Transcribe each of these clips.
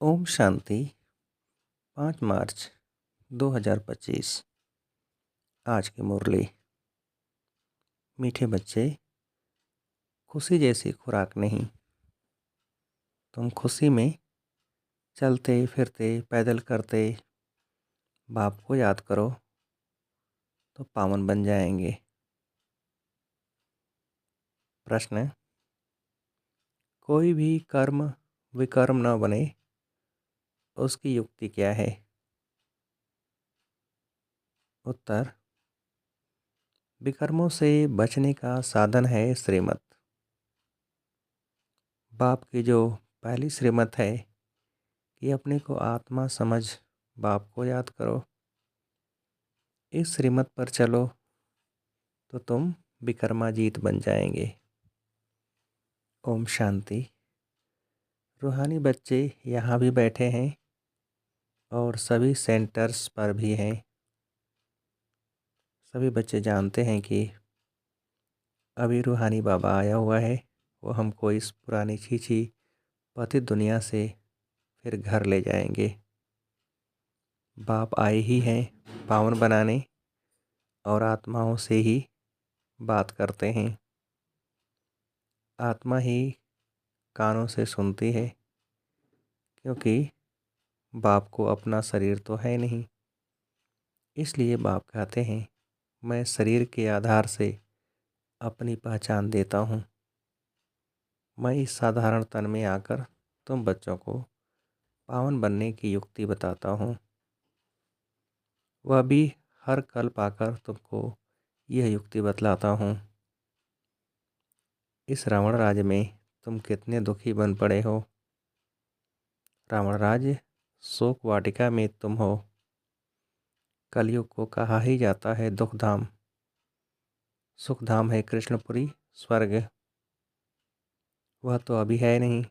ओम शांति। 5 मार्च 2025। आज की मुरली। मीठे बच्चे, खुशी जैसी खुराक नहीं। तुम खुशी में चलते फिरते पैदल करते बाप को याद करो तो पावन बन जाएंगे। प्रश्न: कोई भी कर्म विकर्म न बने, उसकी युक्ति क्या है? उत्तर: विकर्मों से बचने का साधन है श्रीमत। बाप की जो पहली श्रीमत है कि अपने को आत्मा समझ बाप को याद करो, इस श्रीमत पर चलो तो तुम विकर्माजीत बन जाएंगे। ओम शांति। रूहानी बच्चे यहाँ भी बैठे हैं और सभी सेंटर्स पर भी हैं। सभी बच्चे जानते हैं कि अभी रूहानी बाबा आया हुआ है। वो हमको इस पुरानी छीछी पतित दुनिया से फिर घर ले जाएंगे। बाप आए ही हैं पावन बनाने और आत्माओं से ही बात करते हैं। आत्मा ही कानों से सुनती है, क्योंकि बाप को अपना शरीर तो है नहीं। इसलिए बाप कहते हैं, मैं शरीर के आधार से अपनी पहचान देता हूँ। मैं इस साधारण तन में आकर तुम बच्चों को पावन बनने की युक्ति बताता हूँ। वह भी हर कल्प आकर तुमको यह युक्ति बतलाता हूँ। इस रावण राज्य में तुम कितने दुखी बन पड़े हो। रावण राज्य शोक वाटिका में तुम हो। कलयुग को कहा ही जाता है दुखधाम। सुखधाम है कृष्णपुरी स्वर्ग। वह तो अभी है नहीं।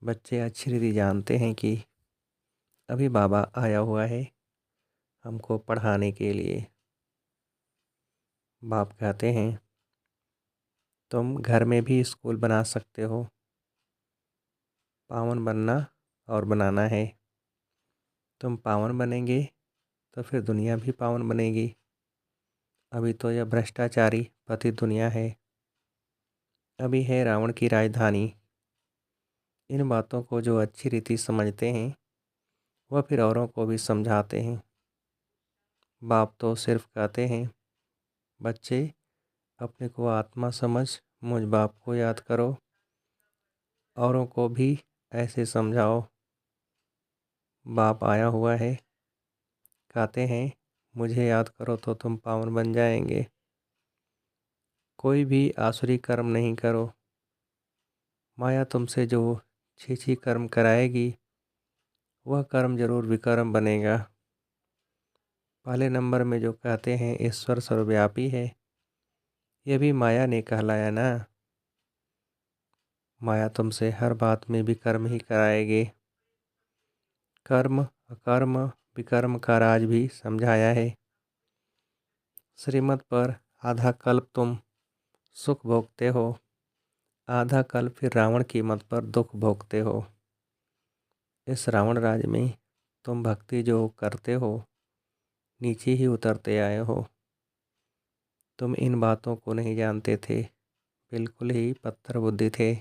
बच्चे अच्छी रीति जानते हैं कि अभी बाबा आया हुआ है हमको पढ़ाने के लिए। बाप कहते हैं, तुम घर में भी स्कूल बना सकते हो। पावन बनना और बनाना है। तुम पावन बनेंगे तो फिर दुनिया भी पावन बनेगी। अभी तो यह भ्रष्टाचारी पतित दुनिया है। अभी है रावण की राजधानी। इन बातों को जो अच्छी रीति समझते हैं वह फिर औरों को भी समझाते हैं। बाप तो सिर्फ कहते हैं, बच्चे अपने को आत्मा समझ मुझ बाप को याद करो, औरों को भी ऐसे समझाओ। बाप आया हुआ है, कहते हैं मुझे याद करो तो तुम पावन बन जाएंगे। कोई भी आसुरी कर्म नहीं करो। माया तुमसे जो छी कर्म कराएगी वह कर्म जरूर विकर्म बनेगा। पहले नंबर में जो कहते हैं ईश्वर सर्वव्यापी है, यह भी माया ने कहलाया ना। माया तुमसे हर बात में विकर्म ही कराएगी। कर्म अकर्म विकर्म का राज भी समझाया है। श्रीमत पर आधा कल्प तुम सुख भोगते हो, आधा कल्प फिर रावण की मत पर दुख भोगते हो। इस रावण राज में तुम भक्ति जो करते हो नीचे ही उतरते आए हो। तुम इन बातों को नहीं जानते थे, बिल्कुल ही पत्थर बुद्धि थे।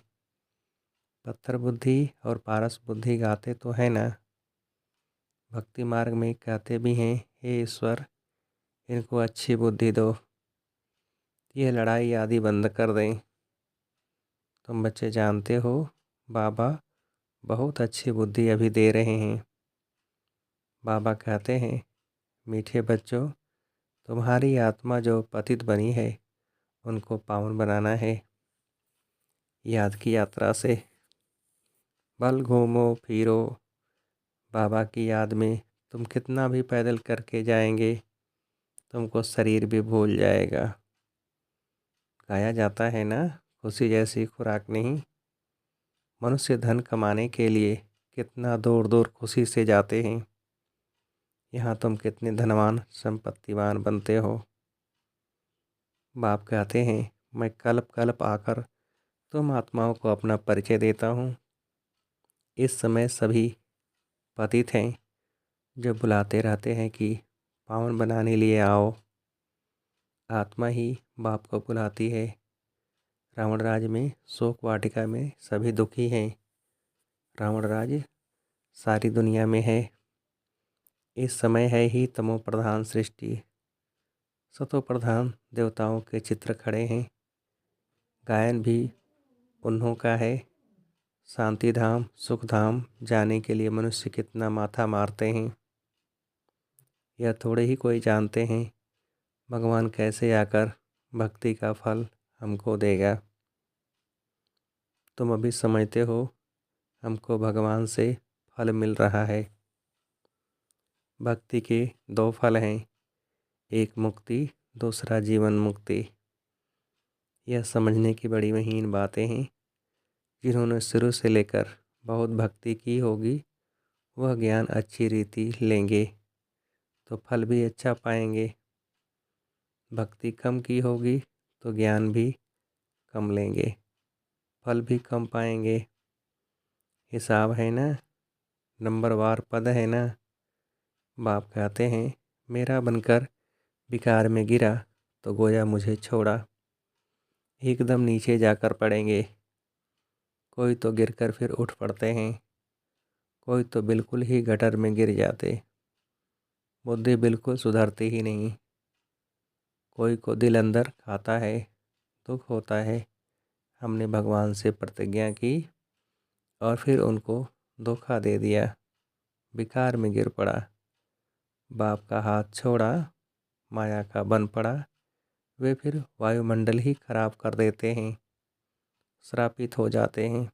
पत्थर बुद्धि और पारस बुद्धि गाते तो है ना। भक्ति मार्ग में कहते भी हैं, हे ईश्वर इनको अच्छी बुद्धि दो, ये लड़ाई आदि बंद कर दें। तुम बच्चे जानते हो बाबा बहुत अच्छी बुद्धि अभी दे रहे हैं। बाबा कहते हैं, मीठे बच्चों तुम्हारी आत्मा जो पतित बनी है उनको पावन बनाना है। याद की यात्रा से बल घूमो फिरो बाबा की याद में। तुम कितना भी पैदल करके जाएंगे तुमको शरीर भी भूल जाएगा। गाया जाता है ना, खुशी जैसी खुराक नहीं। मनुष्य धन कमाने के लिए कितना दूर दूर खुशी से जाते हैं। यहाँ तुम कितने धनवान संपत्तिवान बनते हो। बाप कहते हैं, मैं कल्प कल्प आकर तुम आत्माओं को अपना परिचय देता हूँ। इस समय सभी पतित हैं जो बुलाते रहते हैं कि पावन बनाने लिए आओ। आत्मा ही बाप को बुलाती है। रावण राज में शोक वाटिका में सभी दुखी हैं। रावण राज सारी दुनिया में है। इस समय है ही तमो प्रधान सृष्टि। सतो प्रधान देवताओं के चित्र खड़े हैं। गायन भी उन्हों का है। शांति धाम सुख धाम जाने के लिए मनुष्य कितना माथा मारते हैं। यह थोड़े ही कोई जानते हैं भगवान कैसे आकर भक्ति का फल हमको देगा। तुम अभी समझते हो हमको भगवान से फल मिल रहा है। भक्ति के दो फल हैं, एक मुक्ति दूसरा जीवन मुक्ति। यह समझने की बड़ी महीन बातें हैं। जिन्होंने शुरू से लेकर बहुत भक्ति की होगी वह ज्ञान अच्छी रीति लेंगे तो फल भी अच्छा पाएंगे। भक्ति कम की होगी तो ज्ञान भी कम लेंगे, फल भी कम पाएंगे। हिसाब है ना, नंबरवार पद है ना। बाप कहते हैं मेरा बनकर विकार में गिरा तो गोया मुझे छोड़ा। एकदम नीचे जाकर पड़ेंगे। कोई तो गिरकर फिर उठ पड़ते हैं, कोई तो बिल्कुल ही गटर में गिर जाते। बुद्धि बिल्कुल सुधरती ही नहीं। कोई को दिल अंदर खाता है, दुख होता है। हमने भगवान से प्रतिज्ञा की और फिर उनको धोखा दे दिया, विकार में गिर पड़ा। बाप का हाथ छोड़ा, माया का बन पड़ा। वे फिर वायुमंडल ही खराब कर देते हैं, श्रापित हो जाते हैं।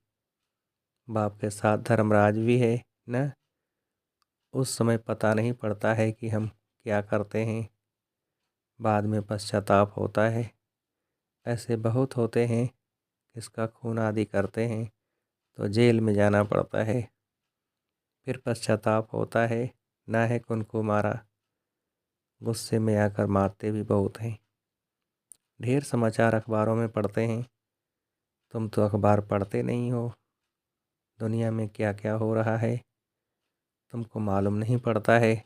बाप के साथ धर्मराज भी है न। उस समय पता नहीं पड़ता है कि हम क्या करते हैं, बाद में पश्चाताप होता है। ऐसे बहुत होते हैं किसका खून आदि करते हैं तो जेल में जाना पड़ता है। फिर पश्चाताप होता है, ना है उनको मारा, गुस्से में आकर मारते भी बहुत हैं। ढेर समाचार अखबारों में पढ़ते हैं। तुम तो अखबार पढ़ते नहीं हो। दुनिया में क्या क्या हो रहा है तुमको मालूम नहीं पड़ता है।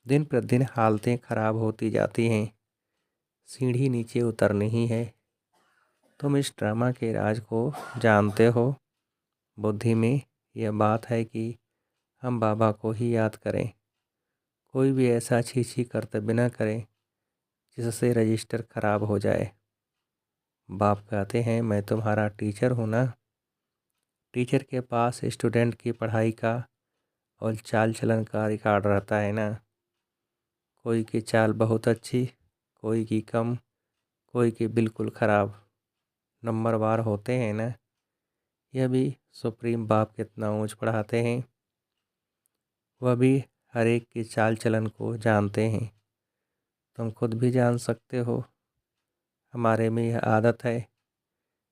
दिन प्रतिदिन हालतें खराब होती जाती हैं। सीढ़ी नीचे उतरनी ही है। तुम इस ड्रामा के राज को जानते हो। बुद्धि में यह बात है कि हम बाबा को ही याद करें। कोई भी ऐसा छी कर्तव्य न करें जिससे रजिस्टर खराब हो जाए। बाप कहते हैं मैं तुम्हारा टीचर हूँ ना। टीचर के पास स्टूडेंट की पढ़ाई का और चाल चलन का रिकॉर्ड रहता है ना। कोई की चाल बहुत अच्छी, कोई की कम, कोई की बिल्कुल ख़राब। नंबरवार होते हैं ना। यह भी सुप्रीम बाप कितना ऊंच पढ़ाते हैं। वह भी हर एक की चाल चलन को जानते हैं। तुम खुद भी जान सकते हो। हमारे में यह आदत है,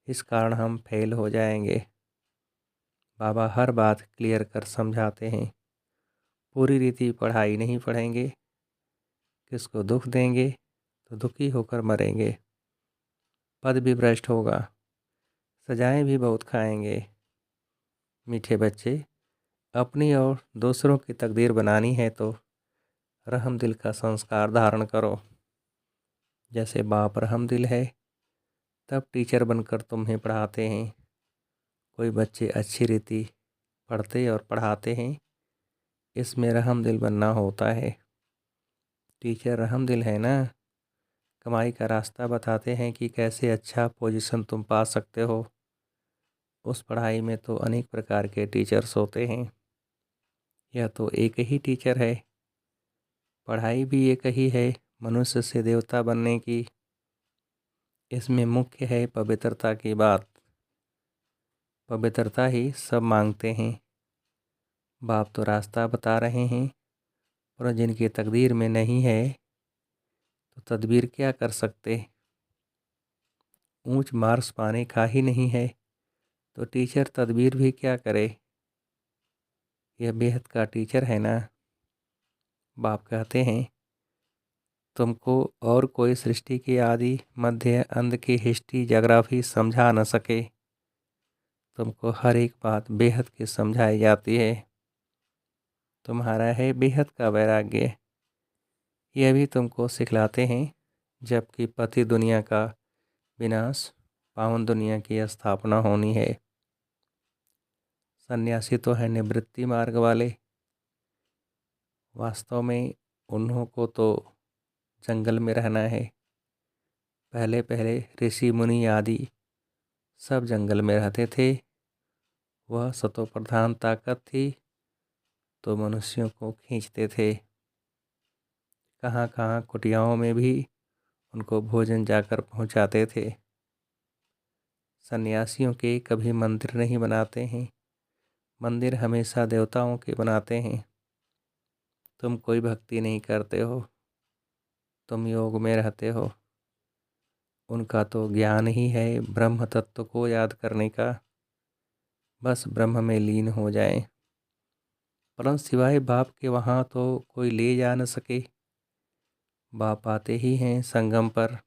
इस कारण हम फेल हो जाएंगे। बाबा हर बात क्लियर कर समझाते हैं। पूरी रीति पढ़ाई नहीं पढ़ेंगे, किसको दुख देंगे तो दुखी होकर मरेंगे। पद भी भ्रष्ट होगा, सजाएं भी बहुत खाएंगे। मीठे बच्चे, अपनी और दूसरों की तकदीर बनानी है तो रहम दिल का संस्कार धारण करो। जैसे बाप रहम दिल है तब टीचर बनकर तुम्हें पढ़ाते हैं। कोई बच्चे अच्छी रीति पढ़ते और पढ़ाते हैं, इसमें रहम दिल बनना होता है। टीचर रहम दिल है ना। कमाई का रास्ता बताते हैं कि कैसे अच्छा पोजीशन तुम पा सकते हो। उस पढ़ाई में तो अनेक प्रकार के टीचर्स होते हैं। यह तो एक ही टीचर है। पढ़ाई भी एक ही है, मनुष्य से देवता बनने की। इसमें मुख्य है पवित्रता की बात। पवित्रता ही सब मांगते हैं। बाप तो रास्ता बता रहे हैं, और जिनकी तकदीर में नहीं है तो तदबीर क्या कर सकते। ऊंच मार्क्स पाने का ही नहीं है तो टीचर तदबीर भी क्या करे। यह बेहद का टीचर है ना। बाप कहते हैं तुमको और कोई सृष्टि की आदि मध्य अंत की हिस्ट्री ज्योग्राफी समझा न सके। तुमको हर एक बात बेहद की समझाई जाती है। तुम्हारा है बेहद का वैराग्य, यह भी तुमको सिखलाते हैं। जबकि पति दुनिया का विनाश, पावन दुनिया की स्थापना होनी है। सन्यासी तो है निवृत्ति मार्ग वाले। वास्तव में उन्हों को तो जंगल में रहना है। पहले पहले ऋषि मुनि आदि सब जंगल में रहते थे। वह सतो प्रधान ताकत थी तो मनुष्यों को खींचते थे। कहाँ कहाँ कुटियाओं में भी उनको भोजन जाकर पहुँचाते थे। सन्यासियों के कभी मंदिर नहीं बनाते हैं, मंदिर हमेशा देवताओं के बनाते हैं। तुम कोई भक्ति नहीं करते हो, तुम योग में रहते हो। उनका तो ज्ञान ही है ब्रह्म तत्व को याद करने का, बस ब्रह्म में लीन हो जाए। परंतु सिवाय बाप के वहाँ तो कोई ले जा न सके। बाप आते ही हैं संगम पर,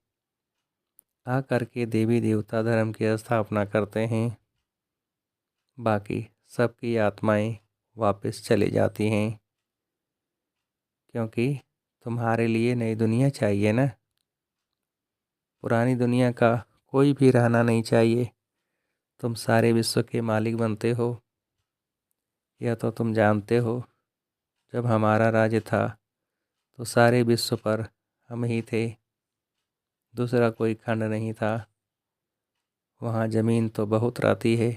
आ करके देवी देवता धर्म की स्थापना करते हैं। बाकी सबकी आत्माएं वापस चली जाती हैं, क्योंकि तुम्हारे लिए नई दुनिया चाहिए ना। पुरानी दुनिया का कोई भी रहना नहीं चाहिए। तुम सारे विश्व के मालिक बनते हो, यह तो तुम जानते हो। जब हमारा राज्य था तो सारे विश्व पर हम ही थे, दूसरा कोई खंड नहीं था। वहाँ ज़मीन तो बहुत रहती है,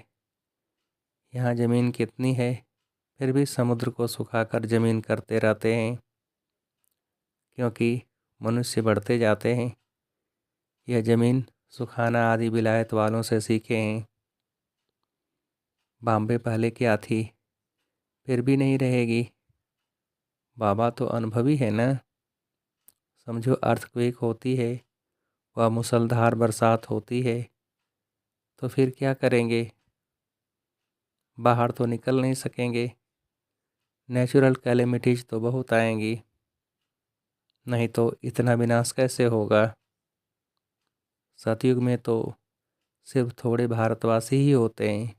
यहाँ ज़मीन कितनी है, फिर भी समुद्र को सुखाकर ज़मीन करते रहते हैं। क्योंकि मनुष्य बढ़ते जाते हैं। यह ज़मीन सुखाना आदि विलायत वालों से सीखे हैं। बॉम्बे पहले क्या थी, फिर भी नहीं रहेगी। बाबा तो अनुभवी है ना। समझो अर्थक्वेक होती है, वह मूसलधार बरसात होती है, तो फिर क्या करेंगे? बाहर तो निकल नहीं सकेंगे। नेचुरल कैलेमिटीज़ तो बहुत आएंगी, नहीं तो इतना विनाश कैसे होगा। सतयुग में तो सिर्फ थोड़े भारतवासी ही होते हैं।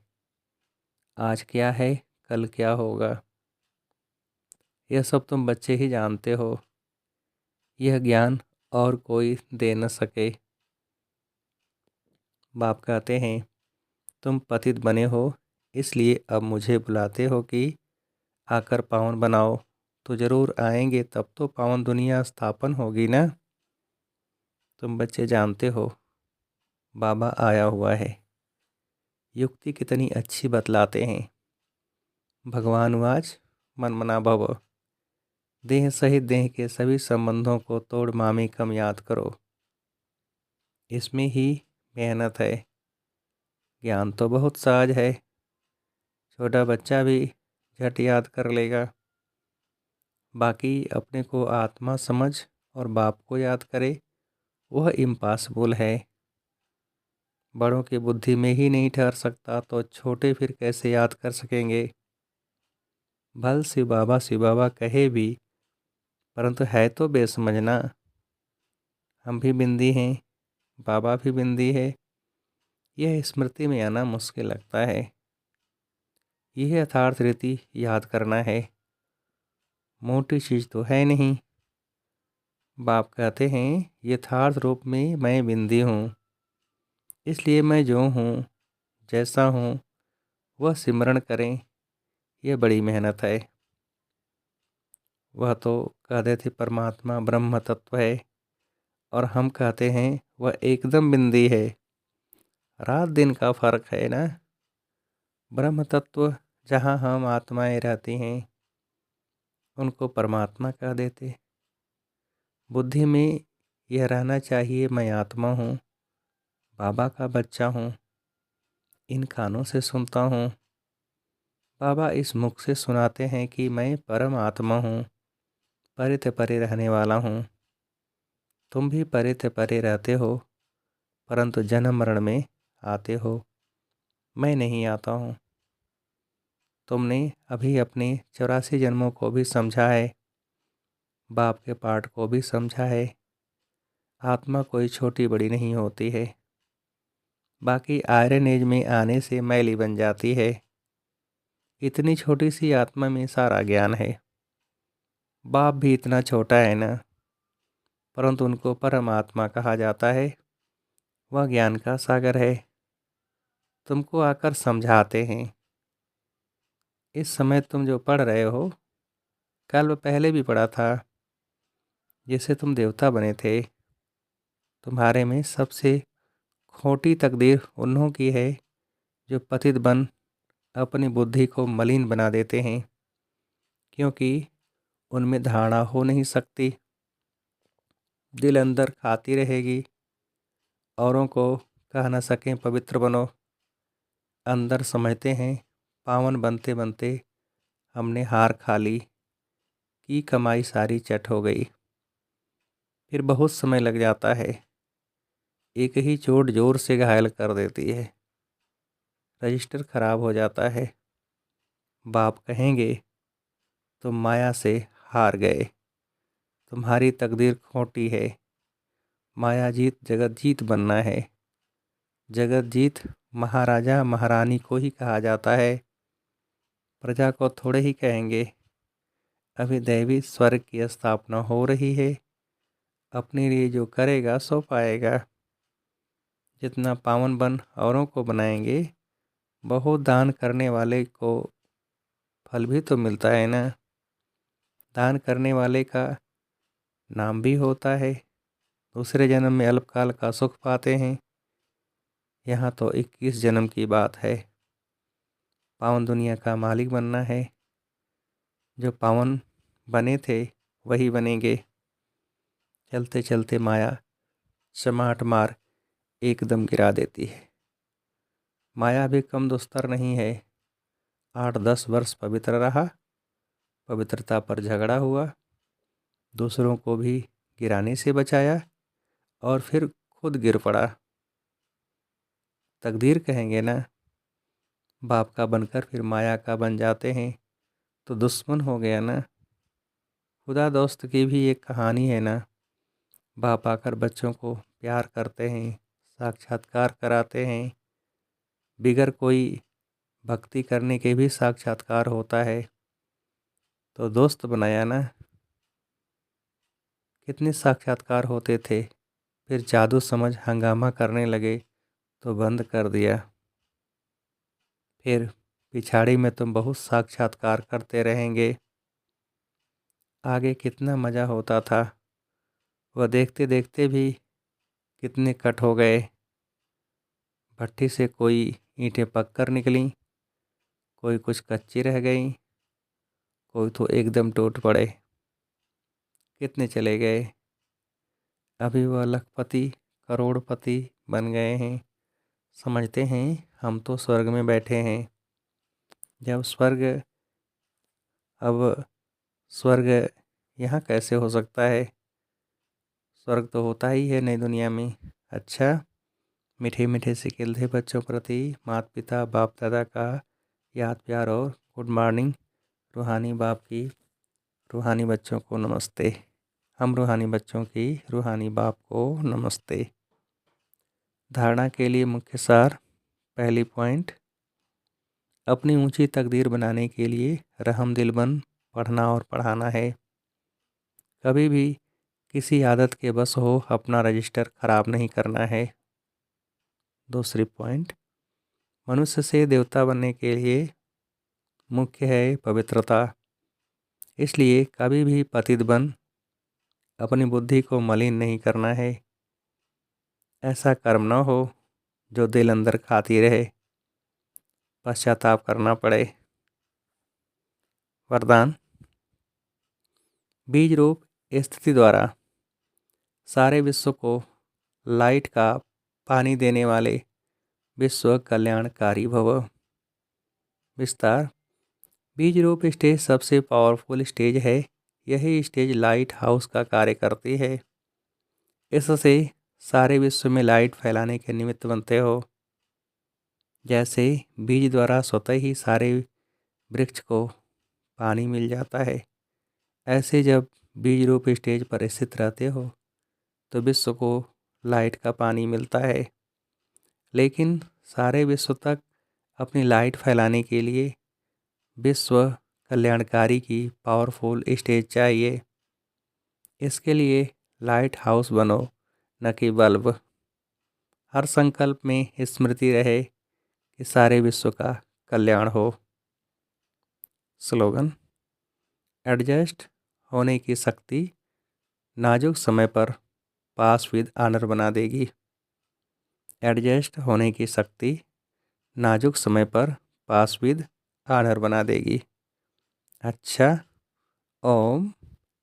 आज क्या है, कल क्या होगा, यह सब तुम बच्चे ही जानते हो। यह ज्ञान और कोई दे न सके। बाप कहते हैं तुम पतित बने हो, इसलिए अब मुझे बुलाते हो कि आकर पावन बनाओ। तो ज़रूर आएंगे, तब तो पावन दुनिया स्थापन होगी ना। तुम बच्चे जानते हो बाबा आया हुआ है। युक्ति कितनी अच्छी बतलाते हैं। भगवान वाच मन मना भव, देह सहित देह के सभी संबंधों को तोड़ मामी कम याद करो। इसमें ही मेहनत है। ज्ञान तो बहुत सहज है, छोटा बच्चा भी झट याद कर लेगा। बाकी अपने को आत्मा समझ और बाप को याद करे, वह इम्पॉसिबल है। बड़ों की बुद्धि में ही नहीं ठहर सकता तो छोटे फिर कैसे याद कर सकेंगे। भल शिव बाबा कहे भी, परंतु है तो बेसमझना। हम भी बिंदी हैं, बाबा भी बिंदी है। यह स्मृति में आना मुश्किल लगता है। यह यथार्थ रीति याद करना है, मोटी चीज़ तो है नहीं। बाप कहते हैं यथार्थ रूप में मैं बिंदी हूँ, इसलिए मैं जो हूँ जैसा हूँ वह सिमरण करें, यह बड़ी मेहनत है। वह तो कहते थे परमात्मा ब्रह्म तत्व है, और हम कहते हैं वह एकदम बिंदी है। रात दिन का फर्क है ना। ब्रह्म तत्व जहाँ हम आत्माएं रहती हैं उनको परमात्मा कह देते। बुद्धि में यह रहना चाहिए मैं आत्मा हूँ, बाबा का बच्चा हूँ, इन कानों से सुनता हूँ। बाबा इस मुख से सुनाते हैं कि मैं परम आत्मा हूँ, परित परे रहने वाला हूँ। तुम भी परित परे रहते हो, परंतु जन्म मरण में आते हो, मैं नहीं आता हूँ। तुमने अभी अपने 84 जन्मों को भी समझा है, बाप के पाठ को भी समझा है। आत्मा कोई छोटी बड़ी नहीं होती है। बाकी आयरन एज में आने से मैली बन जाती है। इतनी छोटी सी आत्मा में सारा ज्ञान है। बाप भी इतना छोटा है ना, परंतु उनको परमात्मा कहा जाता है। वह ज्ञान का सागर है। तुमको आकर समझाते हैं। इस समय तुम जो पढ़ रहे हो, कल पहले भी पढ़ा था। जैसे तुम देवता बने थे, तुम्हारे में सबसे खोटी तकदीर उन्हों की है जो पतित बन अपनी बुद्धि को मलिन बना देते हैं, क्योंकि उनमें धारणा हो नहीं सकती। दिल अंदर खाती रहेगी, औरों को कह न सकें पवित्र बनो। अंदर समझते हैं पावन बनते बनते हमने हार खा ली, की कमाई सारी चट हो गई। फिर बहुत समय लग जाता है। एक ही चोट जोर से घायल कर देती है। रजिस्टर खराब हो जाता है। बाप कहेंगे तुम माया से हार गए, तुम्हारी तकदीर खोटी है। माया जीत जगत जीत बनना है। जगत जीत महाराजा महारानी को ही कहा जाता है, प्रजा को थोड़े ही कहेंगे। अभी दैवी स्वर्ग की स्थापना हो रही है। अपने लिए जो करेगा सो पाएगा। जितना पावन बन औरों को बनाएंगे, बहुत दान करने वाले को फल भी तो मिलता है ना। दान करने वाले का नाम भी होता है। दूसरे जन्म में अल्पकाल का सुख पाते हैं। यहाँ तो 21 जन्म की बात है। पावन दुनिया का मालिक बनना है। जो पावन बने थे वही बनेंगे। चलते चलते माया चमाट मार एकदम गिरा देती है। माया भी कम दुस्तर नहीं है। 8-10 वर्ष पवित्र रहा, पवित्रता पर झगड़ा हुआ, दूसरों को भी गिराने से बचाया और फिर खुद गिर पड़ा। तकदीर कहेंगे ना। बाप का बनकर फिर माया का बन जाते हैं तो दुश्मन हो गया ना। खुदा दोस्त की भी एक कहानी है ना। बाप आकर बच्चों को प्यार करते हैं, साक्षात्कार कराते हैं। बिगर कोई भक्ति करने के भी साक्षात्कार होता है। तो दोस्त बनाया ना। कितने साक्षात्कार होते थे, फिर जादू समझ हंगामा करने लगे तो बंद कर दिया। फिर पिछाड़ी में तुम बहुत साक्षात्कार करते रहेंगे। आगे कितना मज़ा होता था, वह देखते देखते भी कितने कट हो गए। भट्टी से कोई ईंटें पककर निकलीं, कोई कुछ कच्ची रह गई, कोई तो एकदम टूट पड़े। कितने चले गए। अभी वह लखपति करोड़पति बन गए हैं। समझते हैं हम तो स्वर्ग में बैठे हैं। जब स्वर्ग यहाँ कैसे हो सकता है। स्वर्ग तो होता ही है नई दुनिया में। अच्छा, मीठे मीठे से खिलते बच्चों प्रति माता पिता बाप दादा का याद प्यार और गुड मॉर्निंग। रूहानी बाप की रूहानी बच्चों को नमस्ते। हम रूहानी बच्चों की रूहानी बाप को नमस्ते। धारणा के लिए मुख्य सार। पहली पॉइंट, अपनी ऊंची तकदीर बनाने के लिए रहम दिल बन पढ़ना और पढ़ाना है। कभी भी किसी आदत के बस हो अपना रजिस्टर खराब नहीं करना है। दूसरी पॉइंट, मनुष्य से देवता बनने के लिए मुख्य है पवित्रता। इसलिए कभी भी पतित बन अपनी बुद्धि को मलिन नहीं करना है। ऐसा कर्म न हो जो दिल अंदर खाती रहे, पश्चाताप करना पड़े। वरदान, बीज रूप स्थिति द्वारा सारे विश्व को लाइट का पानी देने वाले विश्व कल्याणकारी भव। विस्तार, बीज रूप स्टेज सबसे पावरफुल स्टेज है। यही स्टेज लाइट हाउस का कार्य करती है। इससे सारे विश्व में लाइट फैलाने के निमित्त बनते हो। जैसे बीज द्वारा स्वतः ही सारे वृक्ष को पानी मिल जाता है, ऐसे जब बीज रूप स्टेज पर स्थित रहते हो तो विश्व को लाइट का पानी मिलता है। लेकिन सारे विश्व तक अपनी लाइट फैलाने के लिए विश्व कल्याणकारी की पावरफुल स्टेज चाहिए। इसके लिए लाइट हाउस बनो, न कि बल्ब। हर संकल्प में स्मृति रहे कि सारे विश्व का कल्याण हो। स्लोगन: एडजस्ट होने की शक्ति नाजुक समय पर पास विद आनर बना देगी। एडजस्ट होने की शक्ति नाजुक समय पर पास विद आनर बना देगी। अच्छा, ओम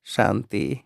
शांति।